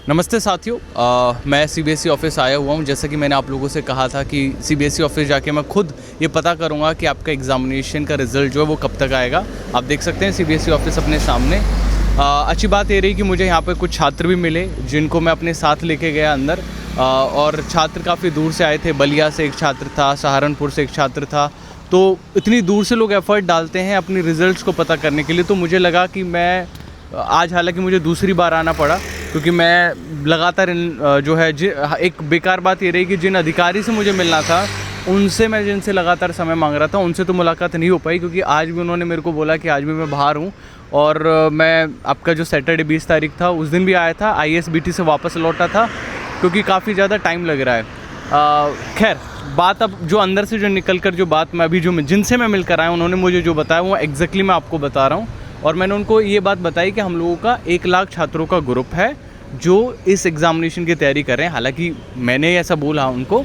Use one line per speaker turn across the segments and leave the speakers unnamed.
नमस्ते साथियों। मैं सीबीएसई ऑफिस आया हुआ हूँ। जैसा कि मैंने आप लोगों से कहा था कि सीबीएसई ऑफिस जाके मैं खुद ये पता करूँगा कि आपका एग्ज़ामिनेशन का रिज़ल्ट जो है वो कब तक आएगा। आप देख सकते हैं सीबीएसई ऑफिस अपने सामने। अच्छी बात ये रही कि मुझे यहाँ पे कुछ छात्र भी मिले जिनको मैं अपने साथ लेके गया अंदर। और छात्र काफ़ी दूर से आए थे। बलिया से एक छात्र था, सहारनपुर से एक छात्र था। तो इतनी दूर से लोग एफ़र्ट डालते हैं अपनी रिज़ल्ट्स को पता करने के लिए। तो मुझे लगा कि मैं आज, हालांकि मुझे दूसरी बार आना पड़ा क्योंकि मैं लगातार जो है एक बेकार बात ये रही कि जिन अधिकारी से मुझे मिलना था उनसे मैं जिनसे लगातार समय मांग रहा था उनसे तो मुलाकात नहीं हो पाई, क्योंकि आज भी उन्होंने मेरे को बोला कि आज भी मैं बाहर हूँ। और मैं आपका जो सैटरडे 20 तारीख था उस दिन भी आया था, आईएसबीटी से वापस लौटा था क्योंकि काफ़ी ज़्यादा टाइम लग रहा है। खैर, बात अब जो अंदर से जो निकल कर जो बात मैं अभी जो जिनसे मैं मिलकर आया उन्होंने मुझे जो बताया वो एग्जैक्टली मैं आपको बता रहा हूँ। और मैंने उनको ये बात बताई कि हम लोगों का 1 लाख छात्रों का ग्रुप है जो इस एग्ज़ामिनेशन की तैयारी कर रहे हैं। हालांकि मैंने ऐसा बोला उनको,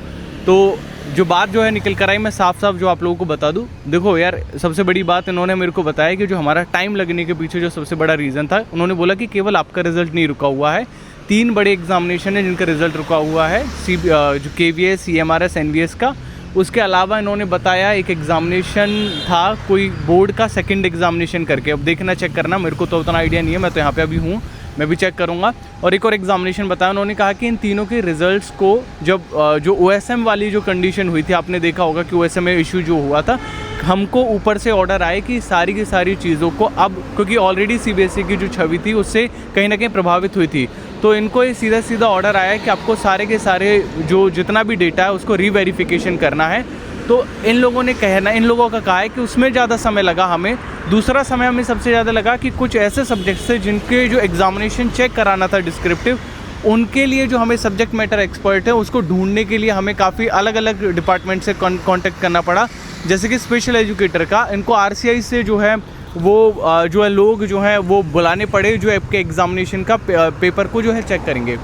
तो जो बात जो है निकल कर आई मैं साफ साफ जो आप लोगों को बता दूं। देखो यार, सबसे बड़ी बात इन्होंने मेरे को बताया कि जो हमारा टाइम लगने के पीछे जो सबसे बड़ा रीज़न था, उन्होंने बोला कि केवल आपका रिज़ल्ट नहीं रुका हुआ है, 3 बड़े एग्जामिनेशन है जिनका रिज़ल्ट रुका हुआ है, जो KVS, CMRS, NVS का। उसके अलावा इन्होंने बताया एक एग्ज़ामिनेशन था कोई बोर्ड का सेकंड एग्ज़ामिनेशन करके। अब देखना, चेक करना, मेरे को तो उतना आइडिया नहीं है, मैं तो यहाँ पे अभी हूँ, मैं भी चेक करूँगा। और एक और एग्ज़ामिनेशन बताया। उन्होंने कहा कि इन तीनों के रिज़ल्ट्स को जब जो OSM वाली जो कंडीशन हुई थी, आपने देखा होगा कि OSM में इशू जो हुआ था, हमको ऊपर से ऑर्डर आए कि सारी की सारी चीज़ों को अब, क्योंकि ऑलरेडी CBSE की जो छवि थी उससे कहीं ना कहीं प्रभावित हुई थी, तो इनको ये सीधा सीधा ऑर्डर आया कि आपको सारे के सारे जो जितना भी डेटा है उसको रीवेरिफिकेशन करना है। तो इन लोगों का कहा है कि उसमें ज़्यादा समय लगा हमें। दूसरा समय हमें सबसे ज़्यादा लगा कि कुछ ऐसे सब्जेक्ट्स थे जिनके जो एग्ज़ामिनेशन चेक कराना था डिस्क्रिप्टिव, उनके लिए जो हमें सब्जेक्ट मैटर एक्सपर्ट है उसको ढूंढने के लिए हमें काफ़ी अलग अलग डिपार्टमेंट से कांटेक्ट करना पड़ा। जैसे कि स्पेशल एजुकेटर का, इनको RCI से जो है वो जो है लोग जो हैं वो बुलाने पड़े जो आपके एग्ज़ामिनेशन का पेपर को जो है चेक करेंगे।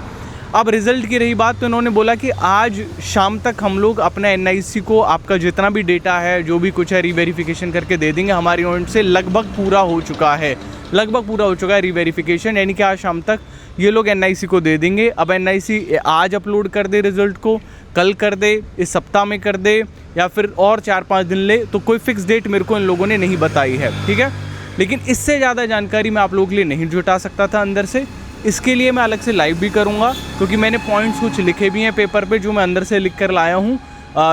अब रिज़ल्ट की रही बात, तो इन्होंने बोला कि आज शाम तक हम लोग अपना NIC को आपका जितना भी डेटा है, जो भी कुछ है, रीवेरिफिकेशन करके दे देंगे। हमारी यूनिट से लगभग पूरा हो चुका है, रीवेरिफिकेशन, यानी कि आज शाम तक ये लोग NIC को दे देंगे। अब NIC आज अपलोड कर दे रिज़ल्ट को, कल कर दे, इस सप्ताह में कर दे, या फिर और 4-5 दिन ले, तो कोई फिक्स डेट मेरे को इन लोगों ने नहीं बताई है, ठीक है। लेकिन इससे ज़्यादा जानकारी मैं आप लोगों के लिए नहीं जुटा सकता था अंदर से। इसके लिए मैं अलग से लाइव भी करूँगा, क्योंकि मैंने पॉइंट्स कुछ लिखे भी हैं पेपर पे जो मैं अंदर से लिख कर लाया हूँ।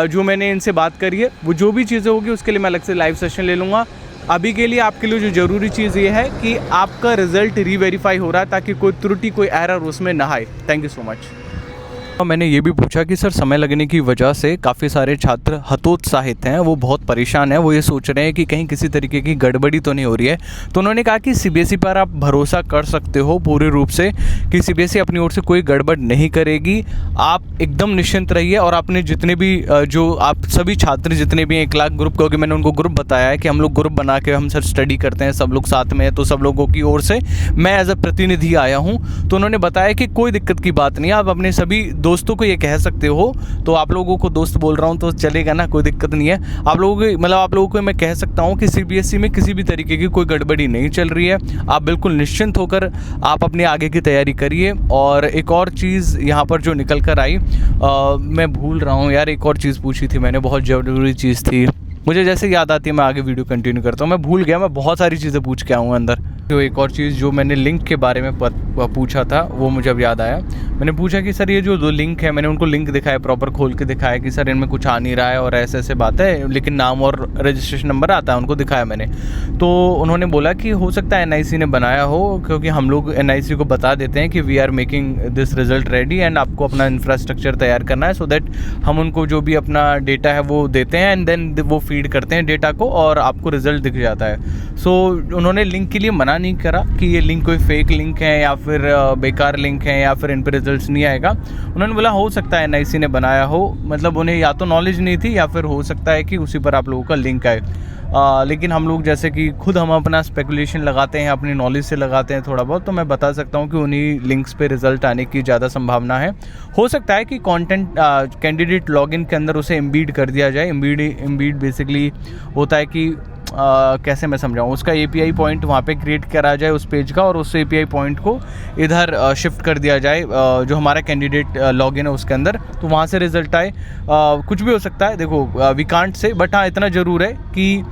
जो मैंने इनसे बात करी है, वो जो भी चीज़ें होगी उसके लिए मैं अलग से लाइव सेशन ले लूँगा। अभी के लिए आपके लिए जो ज़रूरी चीज़ ये है कि आपका रिज़ल्ट रीवेरीफाई हो रहा है, ताकि कोई त्रुटि, कोई एरर उसमें ना आए। Thank you so much. मैंने ये भी पूछा कि सर, समय लगने की वजह से काफ़ी सारे छात्र हतोत्साहित हैं, वो बहुत परेशान हैं, वो ये सोच रहे हैं कि कहीं किसी तरीके की गड़बड़ी तो नहीं हो रही है। तो उन्होंने कहा कि CBSE पर आप भरोसा कर सकते हो पूरे रूप से कि CBSE अपनी ओर से कोई गड़बड़ नहीं करेगी। आप एकदम निश्चिंत रहिए। और आपने जितने भी जो आप सभी छात्र जितने भी 1 लाख ग्रुप, क्योंकि मैंने उनको ग्रुप बताया है कि हम लोग ग्रुप बना के हम सर स्टडी करते हैं, सब लोग साथ में हैं, तो सब लोगों की ओर से मैं एज अ प्रतिनिधि आया हूँ। तो उन्होंने बताया कि कोई दिक्कत की बात नहीं, आप अपने सभी दोस्तों को ये कह सकते हो। तो आप लोगों को दोस्त बोल रहा हूँ तो चलेगा ना, कोई दिक्कत नहीं है। आप लोगों को मैं कह सकता हूँ कि CBSE में किसी भी तरीके की कोई गड़बड़ी नहीं चल रही है। आप बिल्कुल निश्चिंत होकर आप अपने आगे की तैयारी करिए। और एक और चीज़ यहाँ पर जो निकल कर आई, मैं भूल रहा हूँ यार, एक और चीज़ पूछी थी मैंने, बहुत ज़रूरी चीज़ थी, मुझे जैसे याद आती है मैं आगे वीडियो कंटिन्यू करता हूँ। मैं भूल गया, मैं बहुत सारी चीज़ें पूछ के आऊँ अंदर। तो एक और चीज़ जो मैंने लिंक के बारे में पूछा था वो मुझे अब याद आया। मैंने पूछा कि सर ये जो 2 लिंक है, मैंने उनको लिंक दिखाया, प्रॉपर खोल के दिखाया कि सर इनमें कुछ आ नहीं रहा है और ऐसे ऐसे बात है, लेकिन नाम और रजिस्ट्रेशन नंबर आता है, उनको दिखाया मैंने। तो उन्होंने बोला कि हो सकता है NIC ने बनाया हो, क्योंकि हम लोग NIC को बता देते हैं कि we are making this result ready and आपको अपना इंफ्रास्ट्रक्चर तैयार करना है, सो दैट हम उनको जो भी अपना डेटा है वो देते हैं एंड देन वो फीड करते हैं डेटा को और आपको रिज़ल्ट दिख जाता है। सो उन्होंने लिंक के लिए मना नहीं करा कि ये लिंक कोई फेक लिंक है या फिर बेकार लिंक है या फिर इन पर रिजल्ट्स नहीं आएगा। उन्होंने बोला हो सकता है NIC ने बनाया हो, मतलब उन्हें या तो नॉलेज नहीं थी या फिर हो सकता है कि उसी पर आप लोगों का लिंक आए। लेकिन हम लोग जैसे कि खुद हम अपना स्पेकुलेशन लगाते हैं, अपनी नॉलेज से लगाते हैं थोड़ा बहुत, तो मैं बता सकता हूँ कि उन्हीं लिंक्स पे रिज़ल्ट आने की ज़्यादा संभावना है। हो सकता है कि कंटेंट कैंडिडेट लॉगिन के अंदर उसे एम्बीड कर दिया जाए। एम्बीड बेसिकली होता है कि कैसे मैं समझाऊँ, उसका API पॉइंट वहाँ पे क्रिएट करा जाए उस पेज का, और उस API पॉइंट को इधर शिफ्ट कर दिया जाए जो हमारा कैंडिडेट लॉगिन है उसके अंदर, तो वहाँ से रिजल्ट आए। कुछ भी हो सकता है, देखो वी कांट से, बट हाँ इतना ज़रूर है कि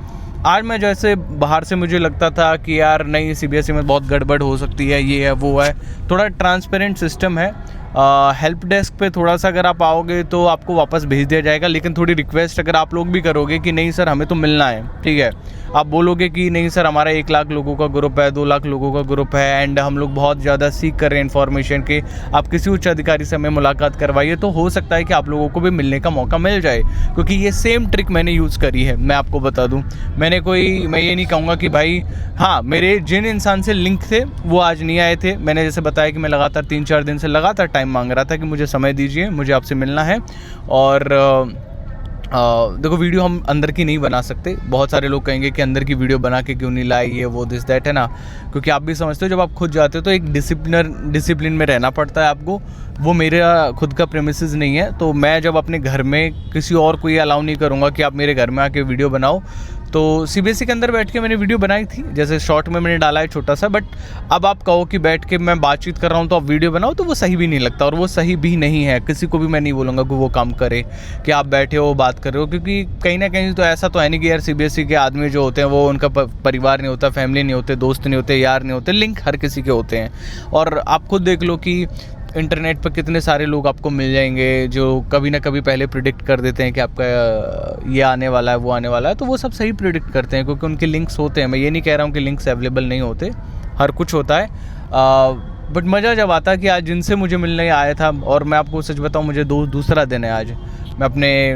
आज मैं जैसे बाहर से मुझे लगता था कि यार नहीं CBSE में बहुत गड़बड़ हो सकती है, ये है वो है, थोड़ा ट्रांसपेरेंट सिस्टम है। हेल्प डेस्क पे थोड़ा सा अगर आप आओगे तो आपको वापस भेज दिया जाएगा, लेकिन थोड़ी रिक्वेस्ट अगर आप लोग भी करोगे कि नहीं सर हमें तो मिलना है, ठीक है, आप बोलोगे कि नहीं सर हमारा 1 लाख लोगों का ग्रुप है, 2 लाख लोगों का ग्रुप है, एंड हम लोग बहुत ज़्यादा सीख कर रहे हैं इन्फॉर्मेशन के, आप किसी उच्च अधिकारी से हमें मुलाकात करवाइए, तो हो सकता है कि आप लोगों को भी मिलने का मौका मिल जाए। क्योंकि ये सेम ट्रिक मैंने यूज़ करी है, मैं आपको बता दूँ। मैं ये नहीं कहूँगा कि भाई हाँ मेरे जिन इंसान से लिंक थे वो आज नहीं आए थे। मैंने जैसे बताया कि मैं लगातार 3-4 दिन से लगातार टाइम मांग रहा था कि मुझे समय दीजिए, मुझे आपसे मिलना है। और देखो वीडियो हम अंदर की नहीं बना सकते, बहुत सारे लोग कहेंगे कि अंदर की वीडियो बना के क्यों नहीं लाए, ये वो दिस दैट, है ना, क्योंकि आप भी समझते हो जब आप खुद जाते हो तो एक डिसिप्लिन में रहना पड़ता है आपको। वो मेरा खुद का प्रेमिसेस नहीं है, तो मैं जब अपने घर में किसी और को ये अलाउ नहीं करूँगा कि आप मेरे घर में आके वीडियो बनाओ। तो CBSE के अंदर बैठ के मैंने वीडियो बनाई थी, जैसे शॉर्ट में मैंने डाला है छोटा सा, बट अब आप कहो कि बैठ के मैं बातचीत कर रहा हूँ तो आप वीडियो बनाओ, तो वो सही भी नहीं लगता, और वो सही भी नहीं है। किसी को भी मैं नहीं बोलूँगा कि वो काम करे कि आप बैठे हो बात कर रहे हो, क्योंकि कहीं ना कहीं तो ऐसा तो है नहीं कि यार CBSE के आदमी जो होते हैं वो उनका परिवार नहीं होता, फैमिली नहीं होते, दोस्त नहीं होते, यार नहीं होते, लिंक हर किसी के होते हैं। और आप खुद देख लो कि इंटरनेट पर कितने सारे लोग आपको मिल जाएंगे जो कभी ना कभी पहले प्रिडिक्ट कर देते हैं कि आपका ये आने वाला है, वो आने वाला है, तो वो सब सही प्रिडिक्ट करते हैं क्योंकि उनके लिंक्स होते हैं। मैं ये नहीं कह रहा हूँ कि लिंक्स अवेलेबल नहीं होते, हर कुछ होता है, बट मज़ा जब आता कि आज जिनसे मुझे मिलने आया था, और मैं आपको सच बताऊँ मुझे दूसरा दिन है आज, मैं अपने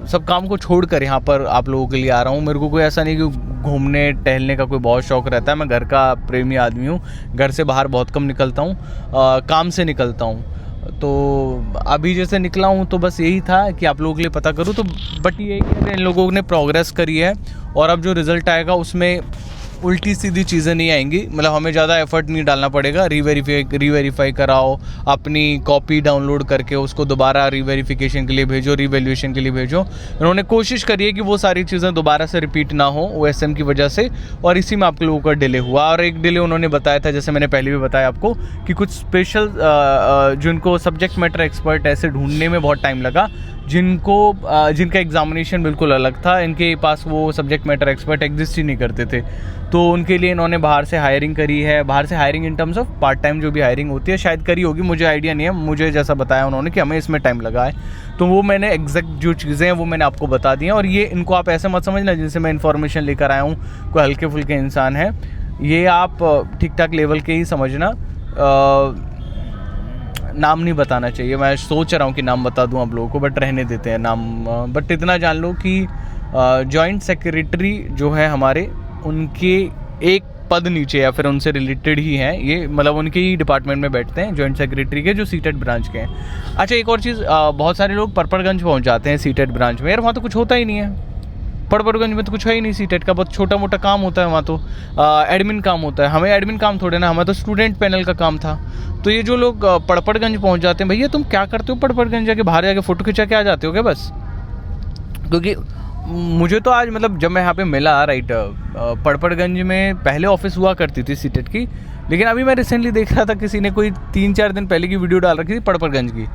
सब काम को छोड़कर यहाँ पर आप लोगों के लिए आ रहा हूँ। मेरे को कोई ऐसा नहीं कि घूमने टहलने का कोई बहुत शौक़ रहता है, मैं घर का प्रेमी आदमी हूँ, घर से बाहर बहुत कम निकलता हूँ, काम से निकलता हूँ। तो अभी जैसे निकला हूँ तो बस यही था कि आप लोगों के लिए पता करूँ, तो बट ये इन लोगों ने प्रोग्रेस करी है, और अब जो रिज़ल्ट आएगा उसमें उल्टी सीधी चीज़ें नहीं आएंगी, मतलब हमें ज़्यादा एफर्ट नहीं डालना पड़ेगा। रीवेरीफाई कराओ, अपनी कॉपी डाउनलोड करके उसको दोबारा रीवेरिफिकेशन के लिए भेजो, रीवैल्यूएशन के लिए भेजो। उन्होंने कोशिश करी है कि वो सारी चीज़ें दोबारा से रिपीट ना हो OSM की वजह से, और इसी में आप लोगों का डिले हुआ। और एक डिले उन्होंने बताया था, जैसे मैंने पहले भी बताया आपको, कि कुछ स्पेशल जिनको सब्जेक्ट मैटर एक्सपर्ट ऐसे ढूंढने में बहुत टाइम लगा, जिनका एग्जामिनेशन बिल्कुल अलग था, इनके पास वो सब्जेक्ट मैटर एक्सपर्ट एग्जिस्ट ही नहीं करते थे, तो उनके लिए इन्होंने बाहर से हायरिंग करी है। बाहर से hiring in terms of part time जो भी हायरिंग होती है, शायद करी होगी, मुझे आइडिया नहीं है, मुझे जैसा बताया उन्होंने कि हमें इसमें टाइम लगा है, तो वो मैंने एग्जैक्ट जो चीज़ें हैं वो मैंने आपको बता दी हैं। और ये इनको आप ऐसे मत समझना जिनसे मैं इन्फॉर्मेशन लेकर आया हूँ कोई हल्के फुल्के इंसान है, ये आप ठीक ठाक लेवल के ही समझना। नाम नहीं बताना चाहिए, मैं सोच रहा हूँ कि नाम बता दूँ आप लोगों को, बट रहने देते हैं नाम। बट इतना जान लो कि जॉइंट सेक्रेटरी जो है हमारे, उनके एक पद नीचे या फिर उनसे रिलेटेड ही हैं ये, मतलब उनके ही डिपार्टमेंट में बैठते हैं जॉइंट सेक्रेटरी के, जो सीटेट ब्रांच के हैं। अच्छा एक और चीज़, बहुत सारे लोग परपड़गंज पहुँच जाते हैं सीटेट ब्रांच में, यार वहाँ तो कुछ होता ही नहीं है। परपड़गंज में तो कुछ है ही नहीं, सीटेट का बहुत छोटा मोटा काम होता है वहाँ, तो एडमिन काम होता है। हमें एडमिन काम थोड़े ना, हमें तो स्टूडेंट पैनल का काम था। तो ये जो लोग परपड़गंज पहुँच जाते हैं, भैया तुम क्या करते हो परपड़गंज जाके, बाहर जाके फ़ोटो खिंचा के आ जाते हो क्या बस? क्योंकि मुझे तो आज मतलब जब मैं यहाँ पे मिला राइट, परपड़गंज में पहले ऑफिस हुआ करती थी सीटेट की, लेकिन अभी मैं रिसेंटली देख रहा था किसी ने कोई 3-4 दिन पहले की वीडियो डाल रखी थी परपड़गंज की।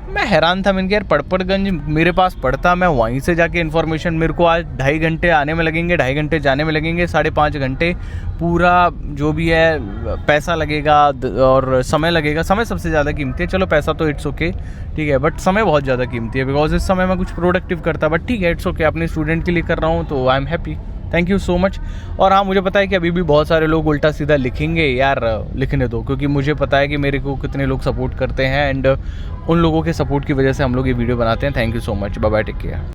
मैं हैरान था, मैंने कहा यार परपड़गंज मेरे पास पड़ता, मैं वहीं से जाके इन्फॉर्मेशन, मेरे को आज 2.5 घंटे आने में लगेंगे, 2.5 घंटे जाने में लगेंगे, 5.5 घंटे पूरा जो भी है पैसा लगेगा और समय लगेगा। समय सबसे ज़्यादा कीमती है, चलो पैसा तो इट्स ओके ठीक है, बट समय बहुत ज़्यादा कीमती है, बिकॉज इस समय मैं कुछ प्रोडक्टिव करता, बट ठीक है इट्स ओके, अपने स्टूडेंट के लिए कर रहा हूँ तो I am happy, thank you so much. और हाँ मुझे पता है कि अभी भी बहुत सारे लोग उल्टा सीधा लिखेंगे, यार लिखने दो, क्योंकि मुझे पता है कि मेरे को कितने लोग सपोर्ट करते हैं, एंड उन लोगों के सपोर्ट की वजह से हम लोग ये वीडियो बनाते हैं। Thank you so much, bye bye, take care.